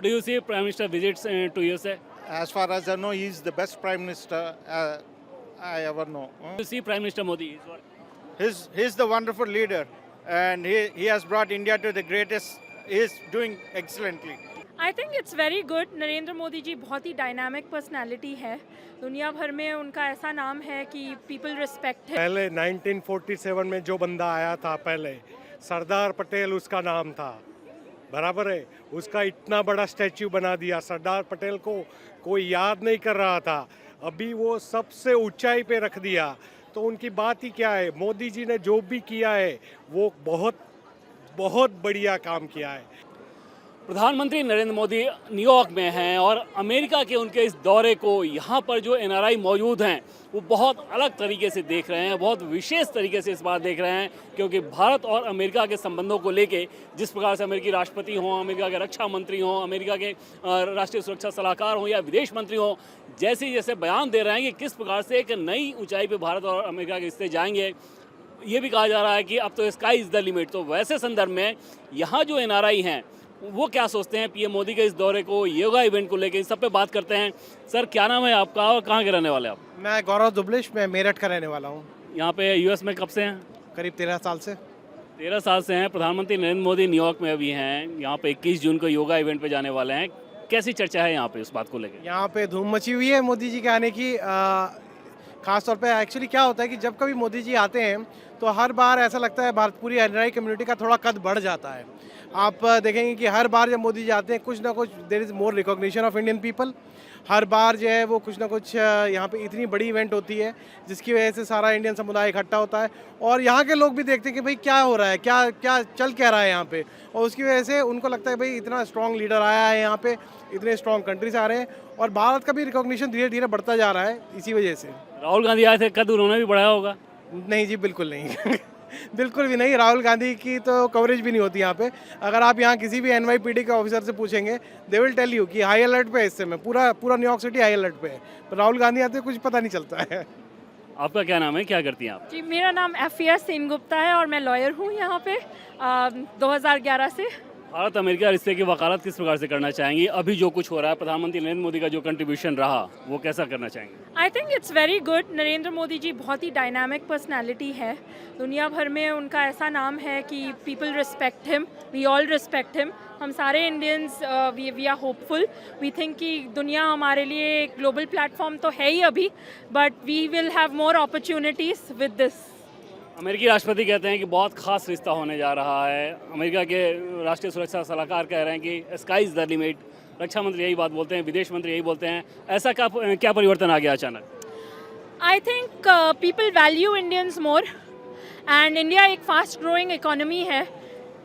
do you see Prime Minister visits to USA? As far as I know, he is the best prime minister I ever know. Do you see Prime Minister Modi? He's the wonderful leader, and he has brought India to the greatest. He is doing excellently. I think it's very good. Narendra Modi ji बहुत ही dynamic personality है, दुनिया भर में उनका ऐसा नाम है कि पीपल रिस्पेक्ट है। पहले 1947 में जो बंदा आया था, पहले सरदार पटेल उसका नाम था, बराबर है। उसका इतना बड़ा स्टैच्यू बना दिया, सरदार पटेल को कोई याद नहीं कर रहा था, अभी वो सबसे ऊंचाई पे रख दिया। तो उनकी बात ही क्या है, मोदी जी ने जो भी किया है वो बहुत बहुत बढ़िया काम किया है। प्रधानमंत्री नरेंद्र मोदी न्यूयॉर्क में हैं और अमेरिका के उनके इस दौरे को यहाँ पर जो एनआरआई मौजूद हैं वो बहुत अलग तरीके से देख रहे हैं, बहुत विशेष तरीके से इस बार देख रहे हैं, क्योंकि भारत और अमेरिका के संबंधों को लेके जिस प्रकार से अमेरिकी राष्ट्रपति हों, अमेरिका के रक्षा मंत्री हों, अमेरिका के राष्ट्रीय सुरक्षा सलाहकार हों या विदेश मंत्री हों, जैसे बयान दे रहे हैं कि किस प्रकार से एक नई ऊंचाई पर भारत और अमेरिका के रिश्ते जाएंगे। ये भी कहा जा रहा है कि अब तो स्काई इज़ द लिमिट। तो वैसे संदर्भ में यहाँ जो एनआरआई हैं वो क्या सोचते हैं पीएम मोदी के इस दौरे को, योगा इवेंट को लेकर, इस सब पे बात करते हैं। सर, क्या नाम है आपका और कहाँ के रहने वाले आप? मैं गौरव दुबलिश, मैं मेरठ का रहने वाला हूँ। यहाँ पे यूएस में कब से हैं? करीब 13 साल से। 13 साल से हैं। प्रधानमंत्री नरेंद्र मोदी न्यूयॉर्क में अभी हैं, यहाँ पे 21 जून को योगा इवेंट पे जाने वाले हैं। कैसी चर्चा है यहाँ पे उस बात को लेकर? यहाँ पे धूम मची हुई है मोदी जी के आने की। खास तौर पे एक्चुअली क्या होता है कि जब कभी मोदी जी आते हैं तो हर बार ऐसा लगता है भारत पूरी एनआरआई कम्युनिटी का थोड़ा कद बढ़ जाता है। आप देखेंगे कि हर बार जब मोदी जी आते हैं कुछ ना कुछ there is more recognition of Indian people. हर बार जो है वो कुछ ना कुछ यहाँ पे इतनी बड़ी इवेंट होती है जिसकी वजह से सारा इंडियन समुदाय इकट्ठा होता है और यहाँ के लोग भी देखते हैं कि भाई क्या हो रहा है, क्या क्या चल क्या रहा है यहाँ पे, और उसकी वजह से उनको लगता है भाई इतना स्ट्रॉन्ग लीडर आया है यहाँ पे, इतने स्ट्रॉन्ग कंट्री से आ रहे हैं और भारत का भी रिकॉग्निशन धीरे धीरे बढ़ता जा रहा है इसी वजह से। राहुल गांधी आए थे, कद उन्होंने भी बढ़ाया होगा? नहीं जी, बिल्कुल नहीं बिल्कुल भी नहीं। राहुल गांधी की तो कवरेज भी नहीं होती यहाँ पे। अगर आप यहाँ किसी भी एनवाईपीडी के ऑफिसर से पूछेंगे दे विल टेल यू कि हाई अलर्ट पे है, इस समय पूरा न्यूयॉर्क सिटी हाई अलर्ट पे है, पर राहुल गांधी आते कुछ पता नहीं चलता है। आपका क्या नाम है, क्या करती हैं आप? जी, मेरा नाम एफिया सेनगुप्ता है और मैं लॉयर हूँ यहाँ पे 2011 से। भारत अमेरिका रिश्ते की वकालत किस प्रकार से करना चाहेंगी? अभी जो कुछ हो रहा है, प्रधानमंत्री नरेंद्र मोदी का जो कंट्रीब्यूशन रहा वो कैसा करना चाहेंगे? I think it's very good. Narendra Modi ji बहुत ही डायनामिक पर्सनालिटी है, दुनिया भर में उनका ऐसा नाम है कि people respect him, we all respect him. हम सारे Indians we are hopeful, we think कि दुनिया हमारे लिए एक ग्लोबल प्लेटफॉर्म तो है ही अभी, but we will have more opportunities with this. अमेरिकी राष्ट्रपति कहते हैं कि बहुत खास रिश्ता होने जा रहा है। अमेरिका के राष्ट्रीय सुरक्षा सलाहकार कह रहे हैं कि स्काई इज़ द लिमिट। रक्षा मंत्री यही बात बोलते हैं, विदेश मंत्री यही बोलते हैं। ऐसा क्या परिवर्तन आ गया अचानक? I think people value Indians more and India एक फास्ट ग्रोइंग इकोनॉमी है,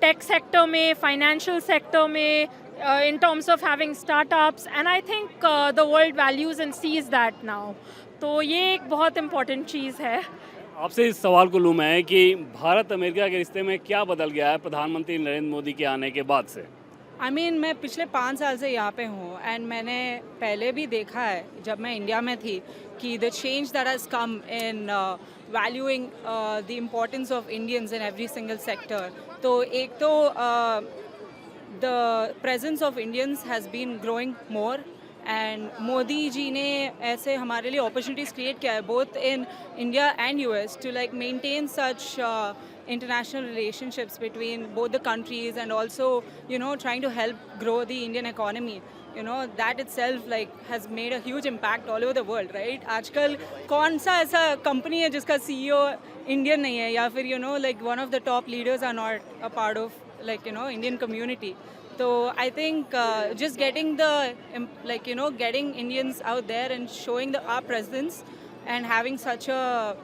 टेक सेक्टर में, फाइनेंशियल सेक्टर में, in terms of having startups, and I think the world values and sees that now. तो ये एक बहुत इम्पोर्टेंट चीज़ है। आपसे इस सवाल को लूँ मैं कि भारत अमेरिका के रिश्ते में क्या बदल गया है प्रधानमंत्री नरेंद्र मोदी के आने के बाद से? मैं पिछले 5 साल से यहाँ पे हूँ एंड मैंने पहले भी देखा है जब मैं इंडिया में थी कि the change that has come in valuing the importance of Indians in every single sector. तो एक तो the presence of Indians has been growing more and Modi ji ने ऐसे हमारे लिए अपॉर्चुनिटीज़ क्रिएट किया है both in India and US to like maintain such international relationships between both the countries and also trying to help grow the Indian economy. That itself like has made a huge impact all over the world, right? आजकल कौन सा ऐसा company है जिसका CEO Indian नहीं है या फिर like one of the top leaders are not a part of like Indian community. So I think just getting the getting Indians out there and showing our presence and having such a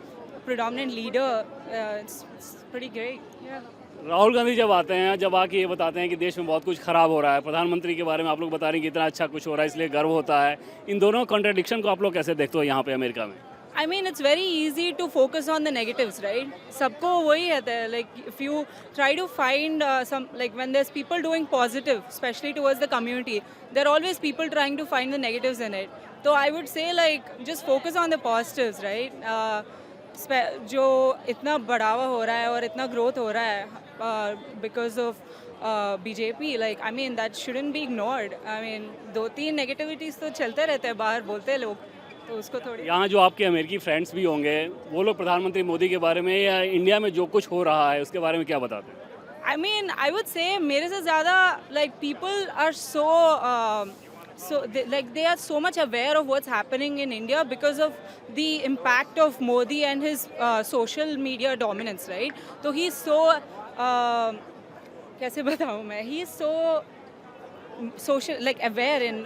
predominant leader, it's pretty great. Yeah. Rahul Gandhi जब आते हैं, जब आके ये बताते हैं कि देश में बहुत कुछ खराब हो रहा है, प्रधानमंत्री के बारे में आप लोग बता रहे हैं कि इतना अच्छा कुछ हो रहा है इसलिए गर्व होता है, इन दोनों कॉन्ट्रडिक्शन को आप लोग कैसे देखते हो यहाँ पे अमेरिका में? I mean, it's very easy to focus on the negatives, right? सबको वही रहता है, like if you try to find some, like when there's people doing positive, especially towards the community, there are always people trying to find the negatives in it. So I would say like just focus on the positives, right? जो इतना बढ़ावा हो रहा है और इतना growth हो रहा है because of BJP, like I mean that shouldn't be ignored. I mean 2-3 negativities तो चलते रहते हैं, बाहर बोलते हैं लोग, तो उसको थोड़ी. यहाँ जो आपके अमेरिकी फ्रेंड्स भी होंगे वो लोग प्रधानमंत्री मोदी के बारे में या इंडिया में जो कुछ हो रहा है उसके बारे में क्या बताते हैं? I mean, I would say मेरे से ज़्यादा like people are they are so much aware of what's happening in India because of the impact of Modi and his social media dominance, right? So he's so कैसे बताऊँ मैं? He's so social, like aware in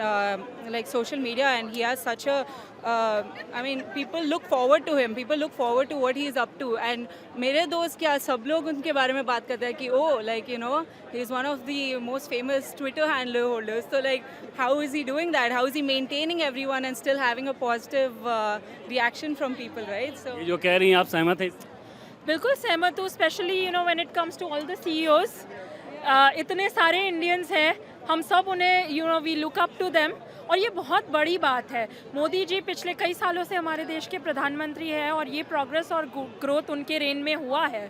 like social media, and he has such a I mean, people look forward to him, people look forward to what he's up to. And मेरे दोस्त क्या सब लोग उनके बारे में बात करते हैं कि oh, like you know, he's one of the most famous Twitter handle holders. So like, how is he doing that? How is he maintaining everyone and still having a positive reaction from people, right? So ये जो कह रही हैं आप सहमत हैं? बिल्कुल सहमत हूँ, specially you know when it comes to all the CEOs. इतने सारे इंडियंस हैं, हम सब उन्हें you know we look up to them, और ये बहुत बड़ी बात है. मोदी जी पिछले कई सालों से हमारे देश के प्रधानमंत्री हैं और ये प्रोग्रेस और ग्रोथ उनके रेन में हुआ है.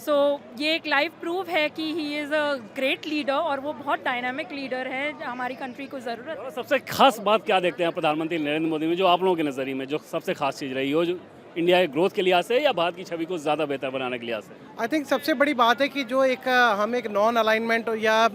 सो ये एक लाइव प्रूफ है कि he is a great leader और वो बहुत डायनामिक लीडर है, हमारी कंट्री को ज़रूरत है. और सबसे खास बात क्या देखते हैं प्रधानमंत्री नरेंद्र मोदी में, जो आप लोगों के नज़रिए में जो सबसे खास चीज़ रही हो, जो इंडिया के ग्रोथ के लिहाज से या भारत की छवि को ज़्यादा बेहतर बनाने के लिहाज से? आई थिंक सबसे बड़ी बात है कि जो एक हम एक नॉन अलाइनमेंट या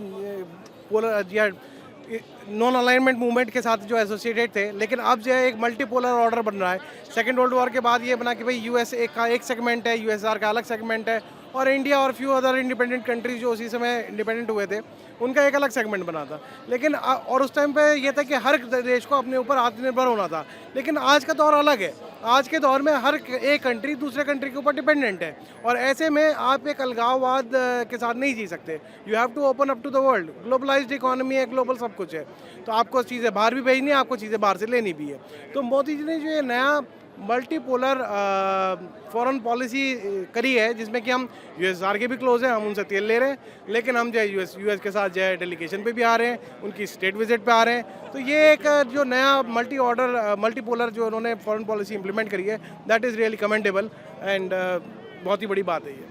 नॉन अलाइनमेंट मूवमेंट के साथ जो एसोसिएटेड थे, लेकिन अब जो है एक मल्टीपोलर ऑर्डर बन रहा है. सेकेंड वर्ल्ड वॉर के बाद ये बना कि भाई यूएसए का एक सेगमेंट है, यूएसआर का अलग सेगमेंट है, और इंडिया और फ्यू अदर इंडिपेंडेंट कंट्रीज जो उसी समय इंडिपेंडेंट हुए थे उनका एक अलग सेगमेंट बना था. लेकिन और उस टाइम पे ये था कि हर देश को अपने ऊपर आत्मनिर्भर होना था. लेकिन आज का दौर अलग है. आज के दौर में हर एक कंट्री दूसरे कंट्री के ऊपर डिपेंडेंट है, और ऐसे में आप एक अलगाववाद के साथ नहीं जी सकते. You have to open up to the world. Globalized economy है, ग्लोबल सब कुछ है, तो आपको चीज़ें बाहर भी भेजनी है, आपको चीज़ें बाहर से लेनी भी है. तो मोदी जी ने जो ये नया मल्टीपोलर फॉरेन पॉलिसी करी है, जिसमें कि हम यूएसआर के भी क्लोज हैं, हम उनसे तेल ले रहे हैं, लेकिन हम जो है यूएस के साथ जो है डेलीगेशन पे भी आ रहे हैं, उनकी स्टेट विजिट पे आ रहे हैं. तो ये एक जो नया मल्टीपोलर जो उन्होंने फॉरेन पॉलिसी इंप्लीमेंट करी है, that is really commendable and बहुत ही बड़ी बात है ये.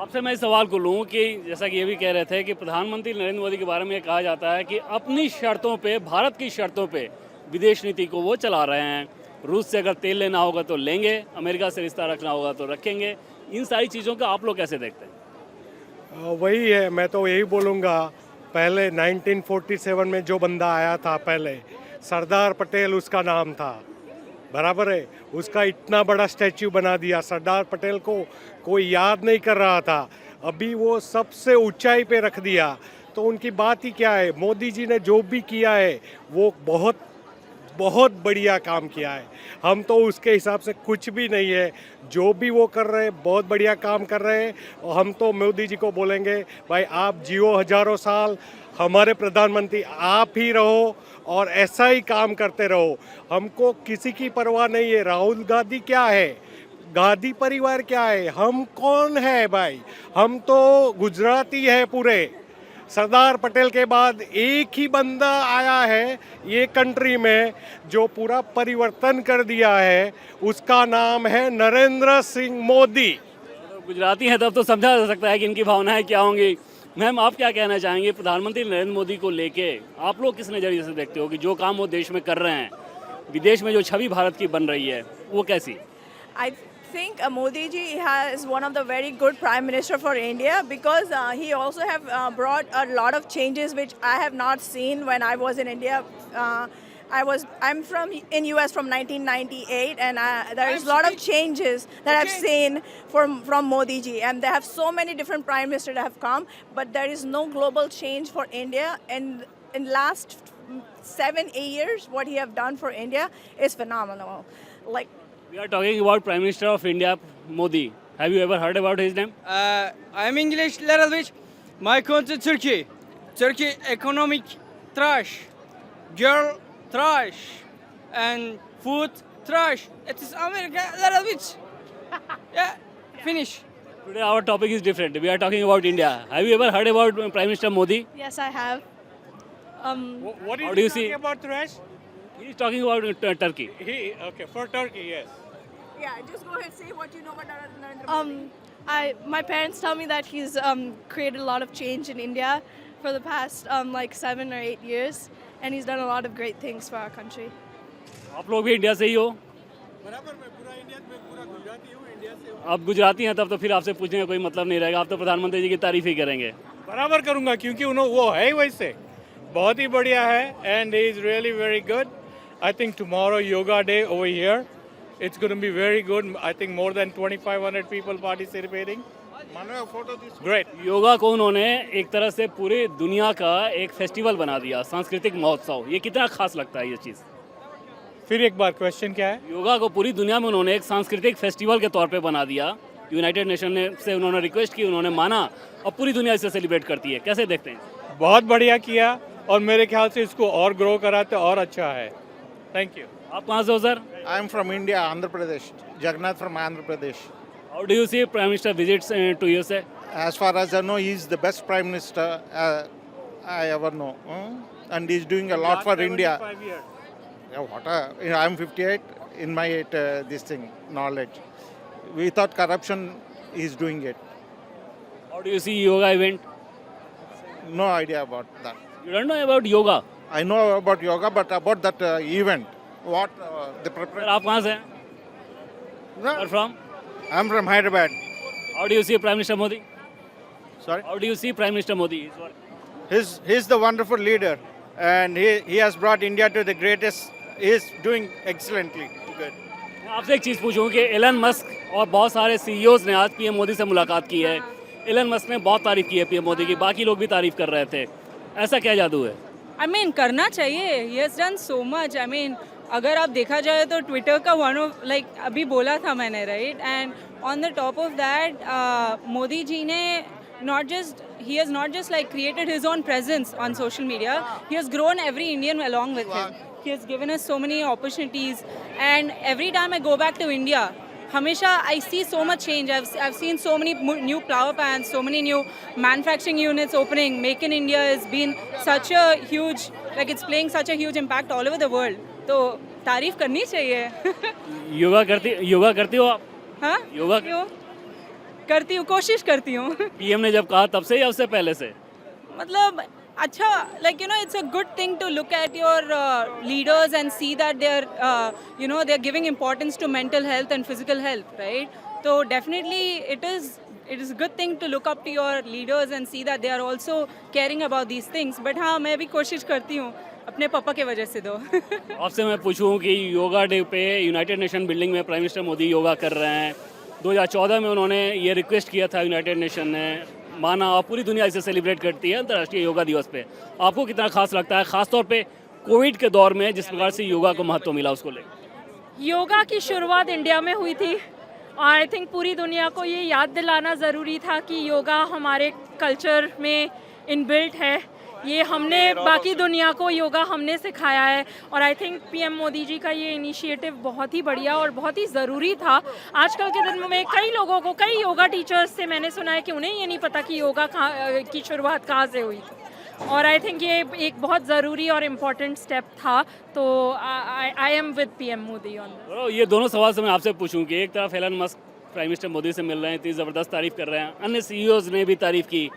आपसे मैं इस सवाल को लूँ कि जैसा कि ये भी कह रहे थे कि प्रधानमंत्री नरेंद्र मोदी के बारे में ये कहा जाता है कि अपनी शर्तों पे, भारत की शर्तों पे विदेश नीति को वो चला रहे हैं. रूस से अगर तेल लेना होगा तो लेंगे, अमेरिका से रिश्ता रखना होगा तो रखेंगे. इन सारी चीज़ों का आप लोग कैसे देखते हैं? वही है, मैं तो यही बोलूँगा. पहले 1947 में जो बंदा आया था, पहले सरदार पटेल उसका नाम था, बराबर है. उसका इतना बड़ा स्टैच्यू बना दिया. सरदार पटेल को कोई याद नहीं कर रहा था, अभी वो सबसे ऊंचाई पे रख दिया. तो उनकी बात ही क्या है. मोदी जी ने जो भी किया है वो बहुत बहुत बढ़िया काम किया है. हम तो उसके हिसाब से कुछ भी नहीं है. जो भी वो कर रहे हैं बहुत बढ़िया काम कर रहे हैं, और हम तो मोदी जी को बोलेंगे भाई आप जियो हजारों साल, हमारे प्रधानमंत्री आप ही रहो और ऐसा ही काम करते रहो. हमको किसी की परवाह नहीं है. राहुल गांधी क्या है, गांधी परिवार क्या है, हम कौन है भाई. हम तो गुजराती है पूरे. सरदार पटेल के बाद एक ही बंदा आया है ये कंट्री में जो पूरा परिवर्तन कर दिया है, उसका नाम है नरेंद्र सिंह मोदी. गुजराती हैं तब तो समझा जा सकता है कि इनकी भावनाएं क्या होंगी. मैम, आप क्या कहना चाहेंगे प्रधानमंत्री नरेंद्र मोदी को लेके? आप लोग किस नज़रिए से देखते हो कि जो काम वो देश में कर रहे हैं, विदेश में जो छवि भारत की बन रही है वो कैसी? I think Modi ji is one of the very good prime minister for India because he also have brought a lot of changes which I have not seen when I was in India. I'm in US from 1998 and there is a lot of changes that I've seen from Modi ji, and they have so many different prime ministers that have come, but there is no global change for India. And in last 7-8 years, what he have done for India is phenomenal. Like, We are talking about Prime Minister of India, Modi. Have you ever heard about his name? I'm English little bit. My country Turkey. Turkey economic trash, girl trash, and food trash. It is America little bit. Yeah, finish. Today our topic is different. We are talking about India. Have you ever heard about Prime Minister Modi? yes, I have. What How do you see? about trash? He is talking about Turkey. Okay, for Turkey, yes. Yeah, just go ahead, say what you know about Narendra Modi. My parents tell me that he's created a lot of change in India for the past like 7 or 8 years, and he's done a lot of great things for our country. आप लोग भी India से ही हो? आप गुजराती हैं, तब तो फिर आपसे पूछने का कोई मतलब नहीं रहेगा, आप तो प्रधानमंत्री जी की तारीफ ही करेंगे। बराबर करूंगा क्योंकि वो है ही वैसे, बहुत ही बढ़िया है, and he is really very good. I think tomorrow yoga day over here, it's going to be very good. I think more than 2,500 people participating. Great. Yoga को उन्होंने एक तरह से पूरी दुनिया का एक फेस्टिवल बना दिया, सांस्कृतिक महोत्सव। ये कितना खास लगता है ये चीज़? फिर एक बार क्वेश्चन क्या है? योगा को पूरी दुनिया में उन्होंने एक सांस्कृतिक फेस्टिवल के तौर पे बना दिया। यूनाइटेड नेशन ने से उन्होंने रिक्वेस्ट की, उन्होंने माना, और पूरी दुनिया इसे सेलिब्रेट करती है। कैसे देखते हैं? बहुत बढ़िया किया, और मेरे ख्याल से इसको और ग्रो करा तो और अच्छा है. Thank you. आप कहाँ से हो sir? I am from India, Andhra Pradesh. Jagannath from Andhra Pradesh. How do you see Prime Minister visits to USA? As far as I know, he is the best Prime Minister I ever know. And he is doing a lot for India. Yeah, I am 58 in my this thing knowledge. Without corruption, he is doing it. How do you see yoga event? No idea about that. You don't know about yoga? I know about yoga, but about that event, what the sir preparation. आप कहाँ से हैं? Where from? I am from Hyderabad. How do you see Prime Minister Modi? Sorry. How do you see Prime Minister Modi? He's the wonderful leader, and he has brought India to the greatest. He is doing excellently good. मैं आपसे एक चीज़ पूछूं कि Elon Musk और बहुत सारे CEOs ने आज पीएम मोदी से मुलाकात की है। एलन मस्क ने बहुत तारीफ की है पीएम मोदी की, बाकी लोग भी तारीफ कर रहे थे। ऐसा क्या जादू है? आई मीन करना चाहिए, he has done so much. I mean अगर आप देखा जाए तो ट्विटर का वन ऑफ लाइक अभी बोला था मैंने, right, and on the top of that Modi ji ने he has not just like created his own presence on social media, he has grown every Indian along with him. He has given us so many opportunities, and every time I go back to India, Hamisha, I see so much change. I've seen so many new flower pans, so many new manufacturing units opening. Make in India has been such a huge, like it's playing such a huge impact all over the world. तो तारीफ करनी चाहिए. योगा करती हो आप? हाँ, योगा करती हूँ, कोशिश करती हूँ. पीएम ने जब कहा तब से या उससे पहले से? मतलब अच्छा, like you know, it's a good thing to look at your leaders and see that they're you know, they're giving importance to mental health and physical health, right? So definitely it is a good thing to look up to your leaders and see that they are also caring about these things. But हाँ, मैं भी कोशिश करती हूँ अपने पापा के वजह से दो. आपसे मैं पूछूं कि योगा डे पे यूनाइटेड नेशन बिल्डिंग में प्राइम मिनिस्टर मोदी योगा कर रहे हैं. 2014 में उन्होंने ये रिक्वेस्ट किया था, यूनाइटेड नेशन ने माना, और पूरी दुनिया इसे सेलिब्रेट करती है अंतर्राष्ट्रीय योगा दिवस पे. आपको कितना खास लगता है, खासतौर पे कोविड के दौर में जिस प्रकार से योगा को महत्व मिला उसको लेकर? योगा की शुरुआत इंडिया में हुई थी, और आई थिंक पूरी दुनिया को ये याद दिलाना ज़रूरी था कि योगा हमारे कल्चर में इनबिल्ट है. ये हमने बाकी दुनिया को योगा हमने सिखाया है, और I think PM Modi ji का ये इनिशिएटिव बहुत ही बढ़िया और बहुत ही ज़रूरी था. आजकल के दिन में कई लोगों को, कई योगा टीचर्स से मैंने सुना है कि उन्हें ये नहीं पता कि योगा की शुरुआत कहाँ से हुई, और आई थिंक ये एक बहुत ज़रूरी और इम्पॉर्टेंट स्टेप था. तो I am with PM Modi on. ये दोनों सवाल से मैं आपसे पूछूं कि एक तरफ Elon Musk prime minister Modi से मिल रहे हैं, इतनी ज़बरदस्त तारीफ़ कर रहे हैं, अन्य सीईओज ने भी तारीफ़ की,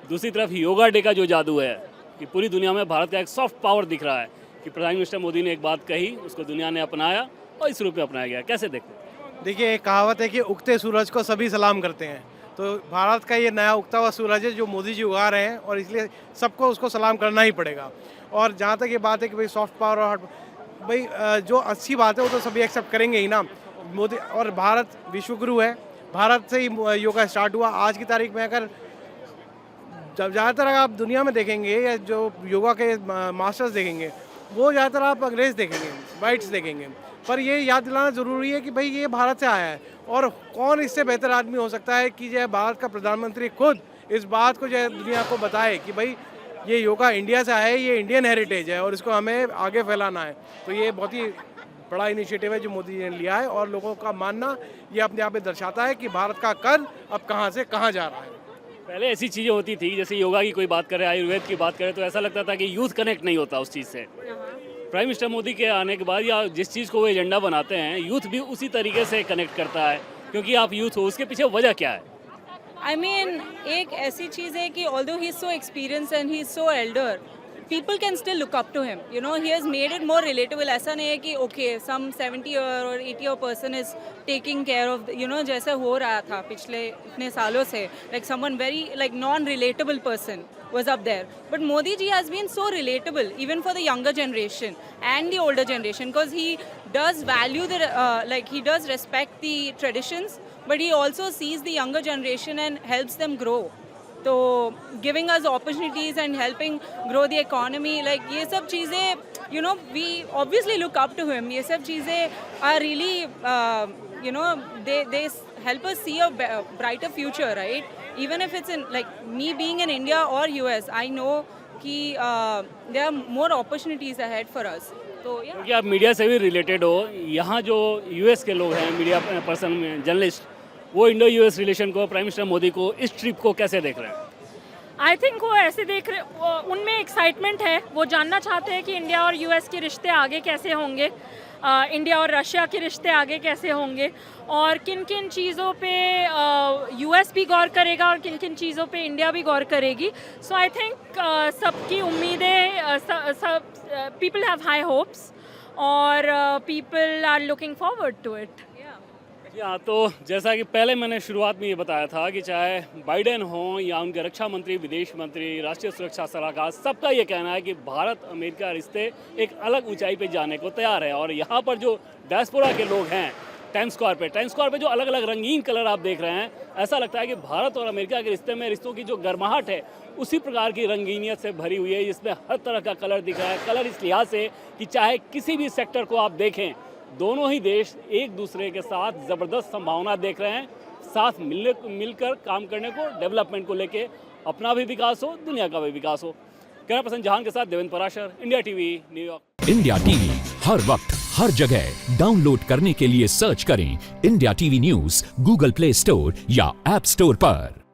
दूसरी तरफ योगा डे का जो जादू है कि पूरी दुनिया में भारत का एक सॉफ्ट पावर दिख रहा है कि प्राइम मिनिस्टर मोदी ने एक बात कही, उसको दुनिया ने अपनाया और इस रूप में अपनाया गया. कैसे देखते हैं? देखिए, एक कहावत है कि उगते सूरज को सभी सलाम करते हैं. तो भारत का ये नया उगता हुआ सूरज है जो मोदी जी उगा रहे हैं, और इसलिए सबको उसको सलाम करना ही पड़ेगा. और जहाँ तक ये बात है कि भाई सॉफ्ट पावर और भाई जो अच्छी बात है वो तो सभी एक्सेप्ट करेंगे ही ना. मोदी और भारत विश्वगुरु है, भारत से ही योगा स्टार्ट हुआ. आज की तारीख में अगर जब ज़्यादातर आप दुनिया में देखेंगे या जो योगा के मास्टर्स देखेंगे, वो ज़्यादातर आप अंग्रेज़ देखेंगे, वाइट्स देखेंगे. पर ये याद दिलाना ज़रूरी है कि भाई ये भारत से आया है, और कौन इससे बेहतर आदमी हो सकता है कि जो भारत का प्रधानमंत्री खुद इस बात को जो दुनिया को बताए कि भाई ये योगा इंडिया से आया है, ये इंडियन हेरिटेज है और इसको हमें आगे फैलाना है. तो ये बहुत ही बड़ा इनिशिएटिव है जो मोदी जी ने लिया है, और लोगों का मानना ये अपने आप में दर्शाता है कि भारत का कद अब कहाँ से कहाँ जा रहा है. पहले ऐसी चीज़ें होती थी, जैसे योगा की कोई बात करे, आयुर्वेद की बात करे, तो ऐसा लगता था कि यूथ कनेक्ट नहीं होता उस चीज़ से. प्राइम मिनिस्टर मोदी के आने के बाद या जिस चीज़ को वो एजेंडा बनाते हैं, यूथ भी उसी तरीके से कनेक्ट करता है, क्योंकि आप यूथ हो. उसके पीछे वजह क्या है? आई मीन एक ऐसी चीज़ है कि although he is so experience and he is so Elder, people can still look up to him. You know, he has made it more relatable. ऐसा नहीं है कि okay, some 70-year or 80-year person is taking care of, you know, जैसे हो रहा था पिछले इतने सालों से, like someone very like non-relatable person was up there. But Modi ji has been so relatable, even for the younger generation and the older generation, because he does value the, like he does respect the traditions, but he also sees the younger generation and helps them grow. तो giving us opportunities and helping grow the economy, like ये सब चीज़ें, you know, we obviously look up to him. ये सब चीज़ें are really, you know, they help us see a brighter future, right? Even if it's in like me being in India और US, I know कि there are more opportunities ahead for us. तो क्योंकि आप media से भी related हो, यहाँ जो यूएस के लोग हैं, मीडिया पर्सन, जर्नलिस्ट, वो इंडो यूएस रिलेशन को, प्राइम मिनिस्टर मोदी को, इस ट्रिप को कैसे देख रहे हैं? आई थिंक वो ऐसे देख रहे, उनमें एक्साइटमेंट है, वो जानना चाहते हैं कि इंडिया और यूएस के रिश्ते आगे कैसे होंगे, इंडिया और रशिया के रिश्ते आगे कैसे होंगे, और किन किन चीज़ों पे यूएस भी गौर करेगा और किन किन चीज़ों पे इंडिया भी गौर करेगी. सो आई थिंक सबकी उम्मीदें, पीपल हैव हाई होप्स और people are looking forward to it. हाँ, तो जैसा कि पहले मैंने शुरुआत में ये बताया था कि चाहे बाइडेन हो या उनके रक्षा मंत्री, विदेश मंत्री, राष्ट्रीय सुरक्षा सलाहकार, सबका ये कहना है कि भारत अमेरिका रिश्ते एक अलग ऊंचाई पे जाने को तैयार है. और यहाँ पर जो डायस्पोरा के लोग हैं टाइम्स स्क्वायर पे जो अलग अलग रंगीन कलर आप देख रहे हैं, ऐसा लगता है कि भारत और अमेरिका के रिश्ते में, रिश्तों की जो गर्माहट है उसी प्रकार की रंगीनियत से भरी हुई है, जिसमें हर तरह का कलर दिख रहा है. कलर इस लिहाज से कि चाहे किसी भी सेक्टर को आप देखें, दोनों ही देश एक दूसरे के साथ ज़बरदस्त संभावना देख रहे हैं, साथ मिलकर काम करने को, डेवलपमेंट को लेके, अपना भी विकास हो, दुनिया का भी विकास हो. कैमरा पर्सन जहान के साथ Devendra Parashar, India TV, New York. India TV हर वक्त हर जगह डाउनलोड करने के लिए सर्च करें India TV news Google Play Store या ऐप स्टोर पर.